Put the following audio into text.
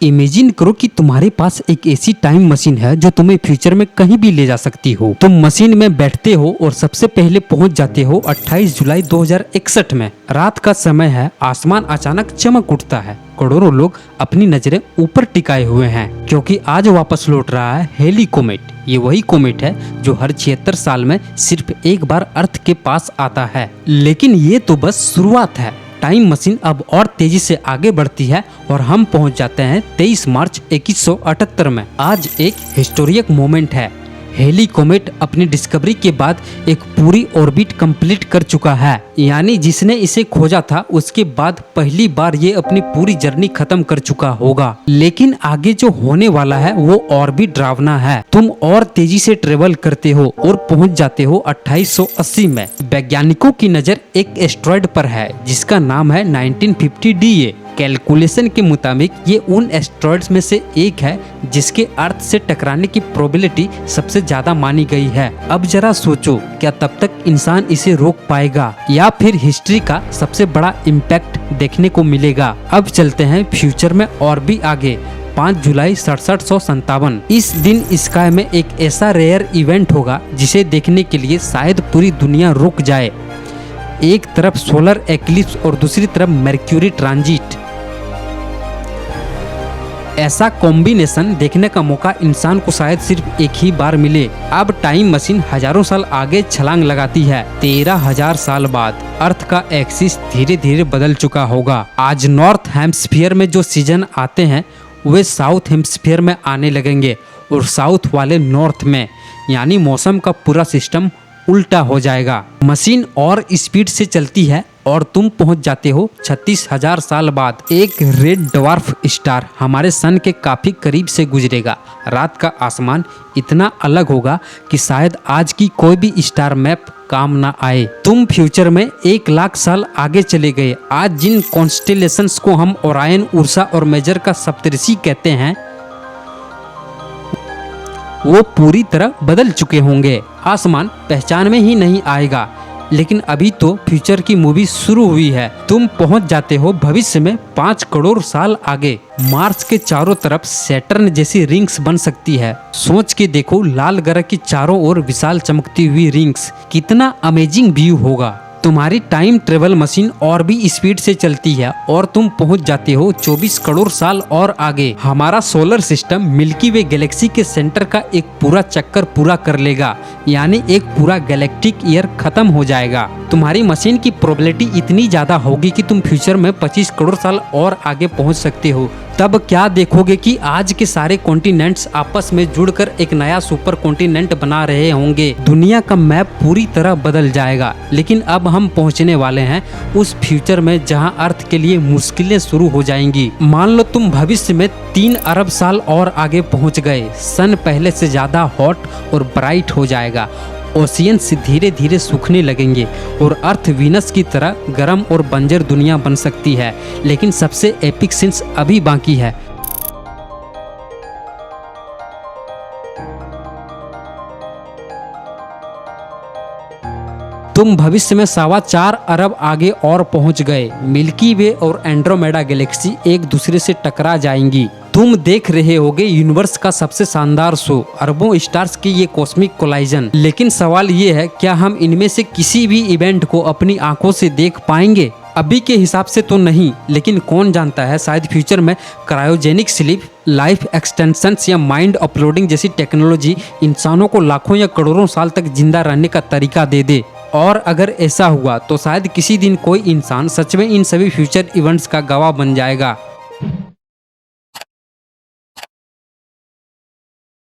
Imagine करो कि तुम्हारे पास एक ऐसी टाइम मशीन है जो तुम्हें फ्यूचर में कहीं भी ले जा सकती हो। तुम मशीन में बैठते हो और सबसे पहले पहुंच जाते हो 28 जुलाई 2061 में। रात का समय है, आसमान अचानक चमक उठता है। करोड़ों लोग अपनी नजरें ऊपर टिकाए हुए हैं क्योंकि आज वापस लौट रहा है हेली कोमेट। ये वही कोमेट है जो हर 76 साल में सिर्फ एक बार अर्थ के पास आता है। लेकिन ये तो बस शुरुआत है। टाइम मशीन अब और तेजी से आगे बढ़ती है और हम पहुंच जाते हैं 23 मार्च 2178 में। आज एक हिस्टोरिक मोमेंट है। हेली कोमेट अपनी डिस्कवरी के बाद एक पूरी ऑर्बिट कंप्लीट कर चुका है, यानी जिसने इसे खोजा था उसके बाद पहली बार ये अपनी पूरी जर्नी खत्म कर चुका होगा। लेकिन आगे जो होने वाला है वो और भी डरावना है। तुम और तेजी से ट्रेवल करते हो और पहुंच जाते हो 2880 में। वैज्ञानिकों की नजर एक एस्ट्रॉयड पर है जिसका नाम है 1950 DA। कैलकुलेशन के मुताबिक ये उन एस्ट्रॉयड्स में से एक है जिसके अर्थ से टकराने की प्रोबेबिलिटी सबसे ज्यादा मानी गई है। अब जरा सोचो, क्या तब तक इंसान इसे रोक पाएगा या फिर हिस्ट्री का सबसे बड़ा इम्पैक्ट देखने को मिलेगा। अब चलते हैं फ्यूचर में और भी आगे। 5 जुलाई 6757 इस दिन स्काई में एक ऐसा रेयर इवेंट होगा जिसे देखने के लिए शायद पूरी दुनिया रुक जाए। एक तरफ सोलर एक्लिप्स और दूसरी तरफ मर्क्यूरी ट्रांजिट। ऐसा कॉम्बिनेशन देखने का मौका इंसान को शायद सिर्फ एक ही बार मिले। अब टाइम मशीन हजारों साल आगे छलांग लगाती है। 13,000 साल बाद अर्थ का एक्सिस धीरे धीरे बदल चुका होगा। आज नॉर्थ हेम्स्फीयर में जो सीजन आते हैं वे साउथ हेम्स्फीयर में आने लगेंगे और साउथ वाले नॉर्थ में, यानी मौसम का पूरा सिस्टम उल्टा हो जाएगा। मशीन और स्पीड से चलती है और तुम पहुंच जाते हो 36,000 साल बाद। एक रेड ड्वार्फ स्टार हमारे सन के काफी करीब से गुजरेगा। रात का आसमान इतना अलग होगा कि शायद आज की कोई भी स्टार मैप काम ना आए। तुम फ्यूचर में 1,00,000 साल आगे चले गए। आज जिन कॉन्स्टेलेशंस को हम ओरायन, उर्सा और मेजर का सप्तऋषि कहते हैं वो पूरी तरह बदल चुके होंगे। आसमान पहचान में ही नहीं आएगा। लेकिन अभी तो फ्यूचर की मूवी शुरू हुई है। तुम पहुंच जाते हो भविष्य में 5 करोड़ साल आगे। मार्स के चारों तरफ सैटर्न जैसी रिंग्स बन सकती है। सोच के देखो, लाल ग्रह की चारों ओर विशाल चमकती हुई रिंग्स, कितना अमेजिंग व्यू होगा। तुम्हारी टाइम ट्रेवल मशीन और भी स्पीड से चलती है और तुम पहुंच जाते हो 24 करोड़ साल और आगे। हमारा सोलर सिस्टम मिल्की वे गैलेक्सी के सेंटर का एक पूरा चक्कर पूरा कर लेगा, यानी एक पूरा गैलेक्टिक ईयर खत्म हो जाएगा। तुम्हारी मशीन की प्रोबेबिलिटी इतनी ज्यादा होगी कि तुम फ्यूचर में 25 करोड़ साल और आगे पहुंच सकते हो। तब क्या देखोगे कि आज के सारे कॉन्टिनेंट्स आपस में जुड़कर एक नया सुपर कॉन्टिनेंट बना रहे होंगे। दुनिया का मैप पूरी तरह बदल जाएगा। लेकिन अब हम पहुंचने वाले हैं उस फ्यूचर में जहां अर्थ के लिए मुश्किलें शुरू हो जाएंगी। मान लो तुम भविष्य में 3 अरब साल और आगे पहुंच गए। सन पहले से ज्यादा हॉट और ब्राइट हो जाएगा। ओशियंस धीरे धीरे सूखने लगेंगे और अर्थ वीनस की तरह गर्म और बंजर दुनिया बन सकती है। लेकिन सबसे एपिक सीन्स अभी बाकी है। तुम भविष्य में 4.25 अरब आगे और पहुंच गए। मिल्की वे और एंड्रोमेडा गैलेक्सी एक दूसरे से टकरा जाएंगी। तुम देख रहे होगे यूनिवर्स का सबसे शानदार शो, अरबों स्टार्स की ये कॉस्मिक कोलाइजन। लेकिन सवाल ये है, क्या हम इनमें से किसी भी इवेंट को अपनी आंखों से देख पाएंगे? अभी के हिसाब से तो नहीं, लेकिन कौन जानता है, शायद फ्यूचर में क्रायोजेनिक स्लीप, लाइफ एक्सटेंशंस या माइंड अपलोडिंग जैसी टेक्नोलॉजी इंसानों को लाखों या करोड़ों साल तक जिंदा रहने का तरीका दे दे। और अगर ऐसा हुआ तो शायद किसी दिन कोई इंसान सच में इन सभी फ्यूचर इवेंट्स का गवाह बन जाएगा।